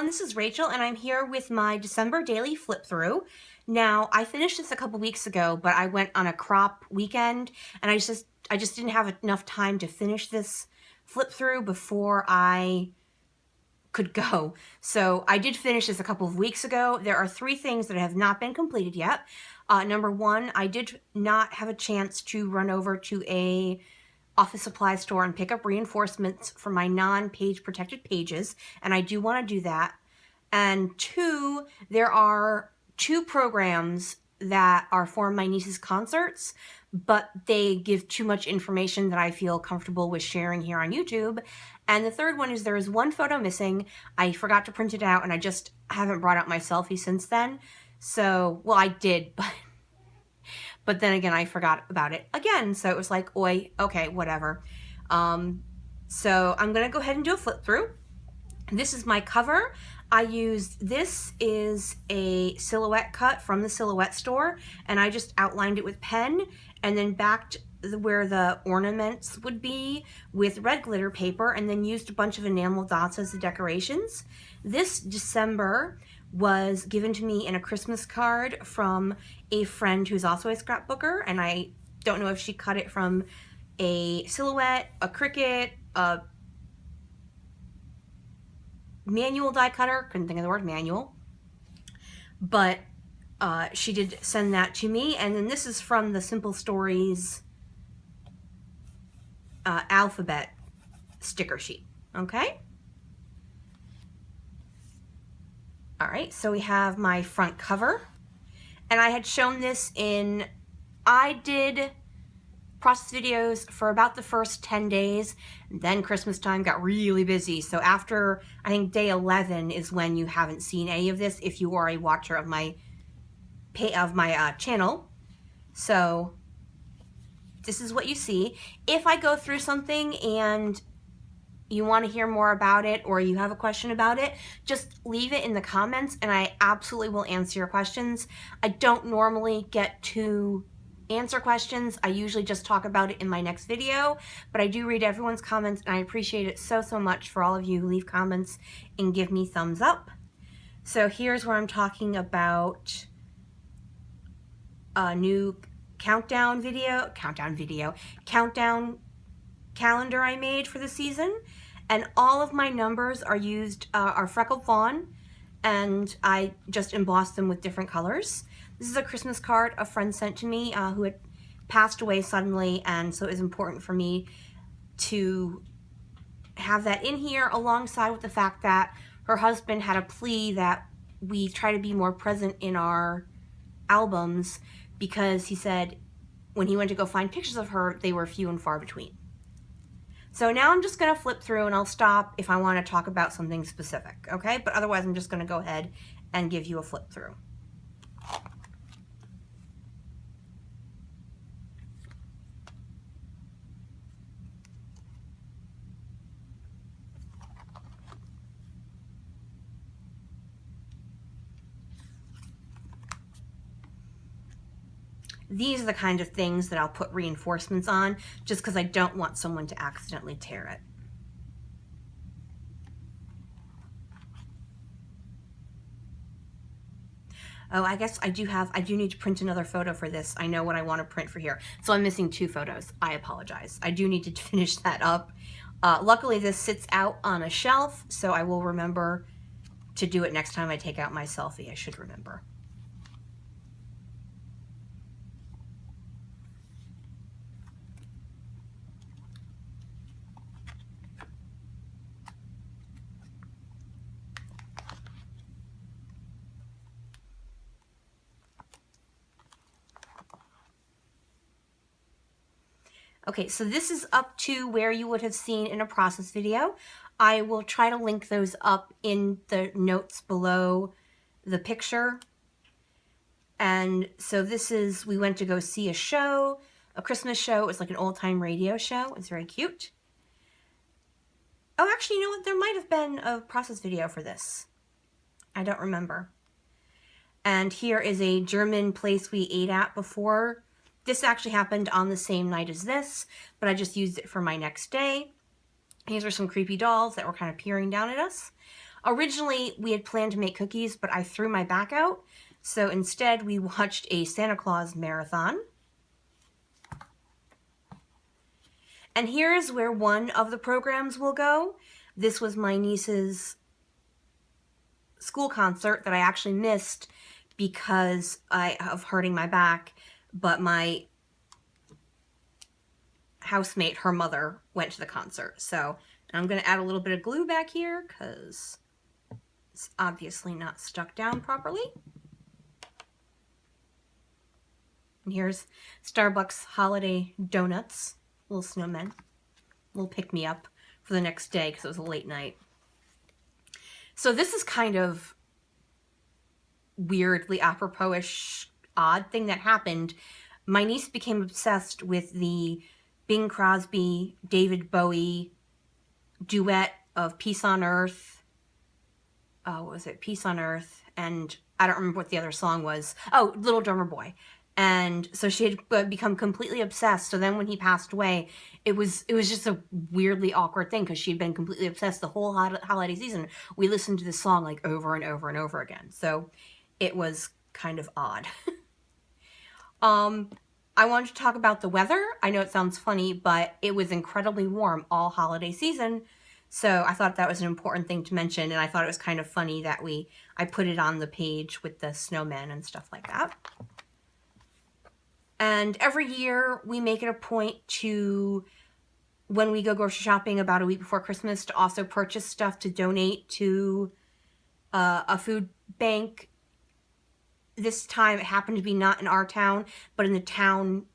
everyone, this is Rachel and I'm here with my December daily flip through. Now, I finished this a couple weeks ago, but I went on a crop weekend and I just didn't have enough time to finish this flip through before I could go. So I did finish this a couple of weeks ago. There are 3 things that have not been completed yet. Number 1, I did not have a chance to run over to a office supply store and pick up reinforcements for my non-page protected pages, and I do want to do that. And 2, there are 2 programs that are for my niece's concerts, but they give too much information that I feel comfortable with sharing here on YouTube. And the 3rd one is there is 1 photo missing. I forgot to print it out and I just haven't brought out my selfie since then. So, well, I did, but then again, I forgot about it again. So it was like, oi, okay, whatever. So I'm going to go ahead and do a flip through. This is my cover. This is a silhouette cut from the Silhouette store, and I just outlined it with pen and then backed where the ornaments would be with red glitter paper and then used a bunch of enamel dots as the decorations. This December was given to me in a Christmas card from a friend who's also a scrapbooker, and I don't know if she cut it from a silhouette, a Cricut, a manual die cutter, couldn't think of the word manual, but she did send that to me. And then this is from the Simple Stories alphabet sticker sheet. Okay. All right, so we have my front cover, and I had shown this I did process videos for about the first 10 days, then Christmas time got really busy. So after, I think day 11 is when you haven't seen any of this if you are a watcher of my channel. So this is what you see. If I go through something and you want to hear more about it or you have a question about it, just leave it in the comments and I absolutely will answer your questions. I don't normally get to answer questions. I usually just talk about it in my next video, but I do read everyone's comments and I appreciate it so much for all of you who leave comments and give me thumbs up. So here's where I'm talking about a new countdown calendar I made for the season, and all of my numbers are freckled fawn, and I just embossed them with different colors. This is a Christmas card a friend sent to me who had passed away suddenly, and so it was important for me to have that in here alongside with the fact that her husband had a plea that we try to be more present in our albums because he said when he went to go find pictures of her, they were few and far between. So now I'm just going to flip through and I'll stop if I want to talk about something specific, okay? But otherwise I'm just going to go ahead and give you a flip through. These are the kind of things that I'll put reinforcements on just because I don't want someone to accidentally tear it. Oh, I guess I do need to print another photo for this. I know what I want to print for here. So I'm missing 2 photos. I apologize. I do need to finish that up. Luckily this sits out on a shelf, so I will remember to do it next time I take out my selfie. I should remember. Okay, so this is up to where you would have seen in a process video. I will try to link those up in the notes below the picture. And so we went to go see a show, a Christmas show. It was like an old-time radio show. It was very cute. Oh, actually, you know what? There might have been a process video for this. I don't remember. And here is a German place we ate at before. This actually happened on the same night as this, but I just used it for my next day. These are some creepy dolls that were kind of peering down at us. Originally, we had planned to make cookies, but I threw my back out. So instead, we watched a Santa Claus marathon. And here's where one of the programs will go. This was my niece's school concert that I actually missed because of hurting my back, but my housemate, her mother, went to the concert. So I'm going to add a little bit of glue back here because it's obviously not stuck down properly. And here's Starbucks holiday donuts, little snowmen, little pick-me-up for the next day because it was a late night. So this is kind of weirdly apropos-ish odd thing that happened. My niece became obsessed with the Bing Crosby, David Bowie duet of Peace on Earth. What was it? Peace on Earth. And I don't remember what the other song was. Oh, Little Drummer Boy. And so she had become completely obsessed. So then when he passed away, it was just a weirdly awkward thing because she'd been completely obsessed the whole holiday season. We listened to this song like over and over and over again. So it was kind of odd. I wanted to talk about the weather. I know it sounds funny, but it was incredibly warm all holiday season. So I thought that was an important thing to mention. And I thought it was kind of funny that I put it on the page with the snowmen and stuff like that. And every year we make it a point to, when we go grocery shopping about a week before Christmas, to also purchase stuff to donate to a food bank. This time it happened to be not in our town, but in the town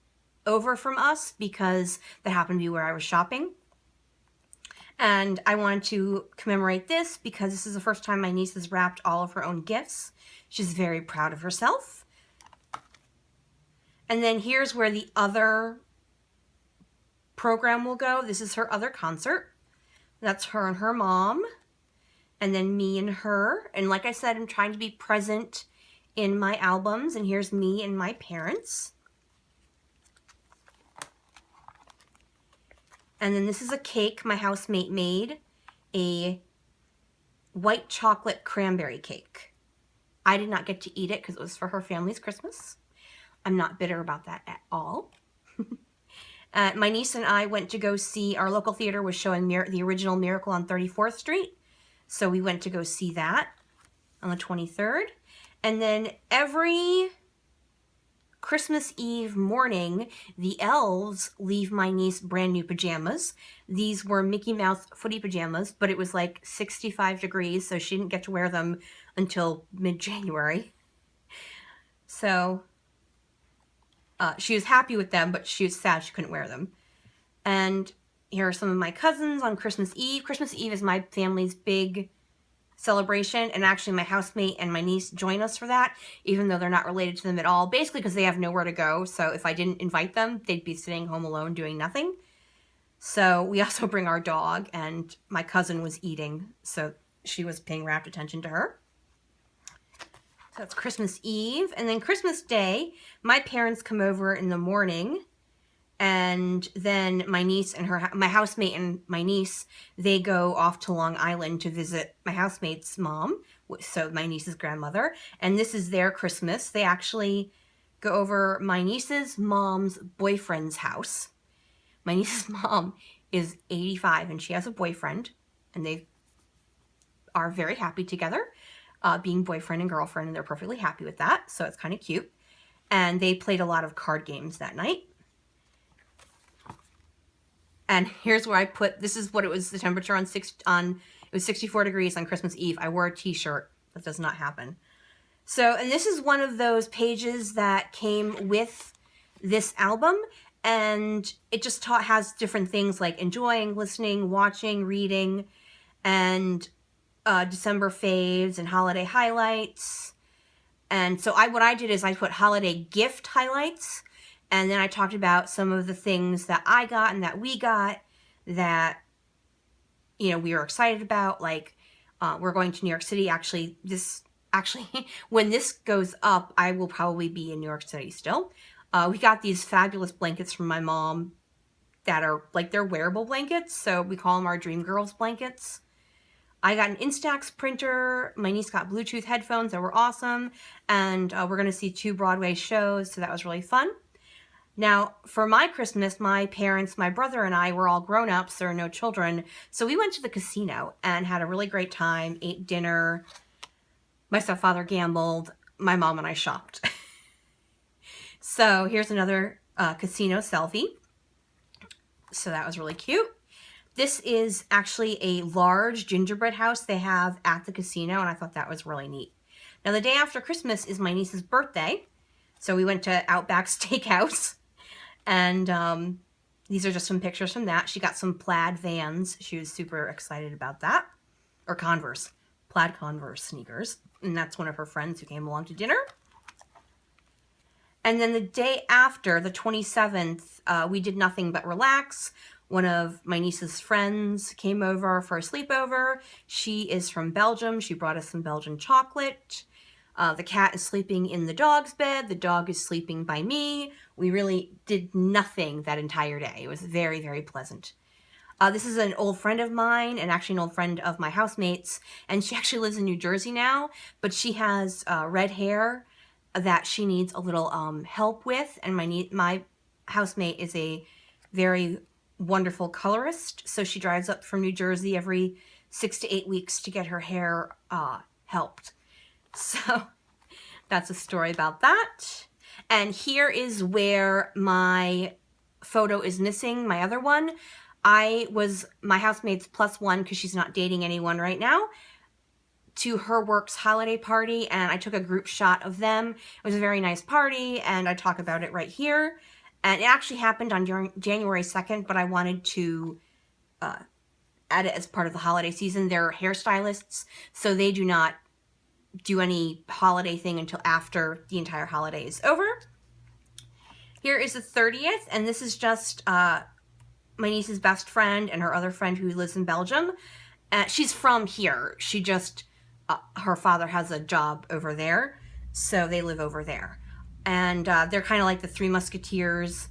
over from us because that happened to be where I was shopping. And I wanted to commemorate this because this is the first time my niece has wrapped all of her own gifts. She's very proud of herself. And then here's where the other program will go. This is her other concert. That's her and her mom. And then me and her. And like I said, I'm trying to be present in my albums. And here's me and my parents. And then this is a cake my housemate made. A white chocolate cranberry cake. I did not get to eat it because it was for her family's Christmas. I'm not bitter about that at all. My niece and I went to go see, our local theater was showing the original Miracle on 34th Street. So we went to go see that on the 23rd. And then every Christmas Eve morning, the elves leave my niece brand new pajamas. These were Mickey Mouse footy pajamas, but it was like 65 degrees, so she didn't get to wear them until mid-January. So she was happy with them, but she was sad she couldn't wear them. And here are some of my cousins on Christmas Eve. Christmas Eve is my family's big celebration, and actually my housemate and my niece join us for that, even though they're not related to them at all, basically because they have nowhere to go. So if I didn't invite them, they'd be sitting home alone doing nothing. So we also bring our dog, and my cousin was eating, so she was paying rapt attention to her. So that's Christmas Eve. And then Christmas Day, my parents come over in the morning, and then my niece and my housemate and my niece, they go off to Long Island to visit my housemate's mom, so my niece's grandmother. And this is their Christmas. They actually go over my niece's mom's boyfriend's house. My niece's mom is 85 and she has a boyfriend, and they are very happy together, being boyfriend and girlfriend, and they're perfectly happy with that. So it's kind of cute. And they played a lot of card games that night. And here's where I put, this is what it was, the temperature it was 64 degrees on Christmas Eve. I wore a t-shirt. That does not happen. So, and this is one of those pages that came with this album, and it just has different things like enjoying, listening, watching, reading, and December faves and holiday highlights. And so what I did is I put holiday gift highlights, and then I talked about some of the things that I got and that we got that, we were excited about. Like, we're going to New York City. Actually, when this goes up, I will probably be in New York City still. We got these fabulous blankets from my mom that are like, they're wearable blankets. So we call them our Dream Girls blankets. I got an Instax printer. My niece got Bluetooth headphones that were awesome. And we're going to see 2 Broadway shows, so that was really fun. Now, for my Christmas, my parents, my brother, and I were all grown-ups. There are no children. So we went to the casino and had a really great time, ate dinner. My stepfather gambled. My mom and I shopped. So here's another casino selfie. So that was really cute. This is actually a large gingerbread house they have at the casino, and I thought that was really neat. Now, the day after Christmas is my niece's birthday, so we went to Outback Steakhouse, and these are just some pictures from that. She got some plaid Vans. She was super excited about that. Or Converse. Plaid Converse sneakers. And that's one of her friends who came along to dinner. And then the day after, the 27th, we did nothing but relax. One of my niece's friends came over for a sleepover. She is from Belgium. She brought us some Belgian chocolate. The cat is sleeping in the dog's bed. The dog is sleeping by me. We really did nothing that entire day. It was very, very pleasant. This is an old friend of mine and actually an old friend of my housemates. And she actually lives in New Jersey now, but she has red hair that she needs a little help with. And my housemate is a very wonderful colorist. So she drives up from New Jersey every 6 to 8 weeks to get her hair helped. So that's a story about that. And here is where my photo is missing, my other one. I was my housemate's +1 because she's not dating anyone right now to her work's holiday party, and I took a group shot of them. It was a very nice party, and I talk about it right here. And it actually happened on January 2nd, but I wanted to add it as part of the holiday season. They're hairstylists, so they do not do any holiday thing until after the entire holiday is over. Here is the 30th, and this is just my niece's best friend and her other friend who lives in Belgium. She's from here. She just, her father has a job over there, so they live over there. And they're kind of like the Three Musketeers,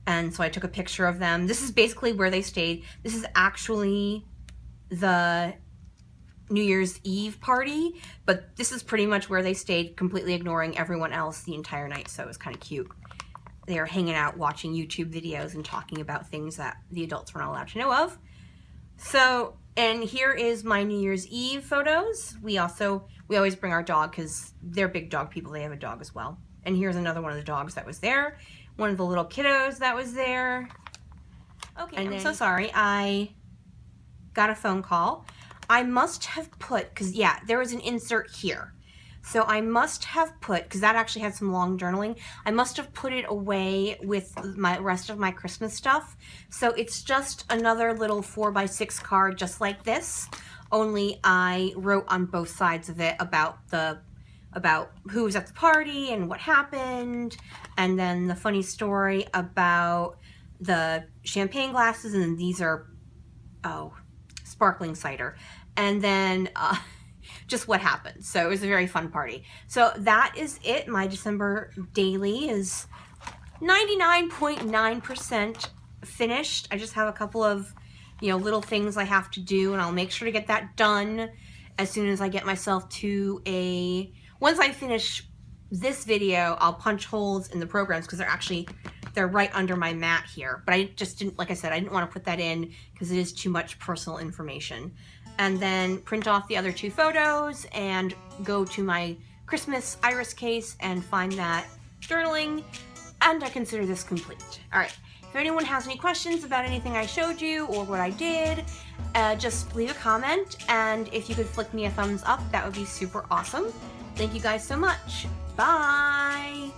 and so I took a picture of them. This is basically where they stayed. This is actually the New Year's Eve party, but this is pretty much where they stayed, completely ignoring everyone else the entire night, so it was kind of cute. They were hanging out, watching YouTube videos and talking about things that the adults were not allowed to know of. So, and here is my New Year's Eve photos. We always bring our dog because they're big dog people. They have a dog as well. And here's another one of the dogs that was there. One of the little kiddos that was there. Okay, and I'm so sorry. I got a phone call. I must have put, because yeah, there was an insert here. So I must have put, because that actually had some long journaling, I must have put it away with my rest of my Christmas stuff. So it's just another little 4x6 card just like this, only I wrote on both sides of it about who was at the party and what happened, and then the funny story about the champagne glasses, and then these are, sparkling cider. And then just what happened. So it was a very fun party. So that is it. My December daily is 99.9% finished. I just have a couple of, little things I have to do, and I'll make sure to get that done as soon as I get myself to once I finish this video, I'll punch holes in the programs because they're right under my mat here. But I just didn't, like I said, I didn't want to put that in because it is too much personal information. And then print off the other 2 photos and go to my Christmas iris case and find that journaling, and I consider this complete. All right, if anyone has any questions about anything I showed you or what I did, just leave a comment, and if you could flick me a thumbs up, that would be super awesome. Thank you guys so much. Bye!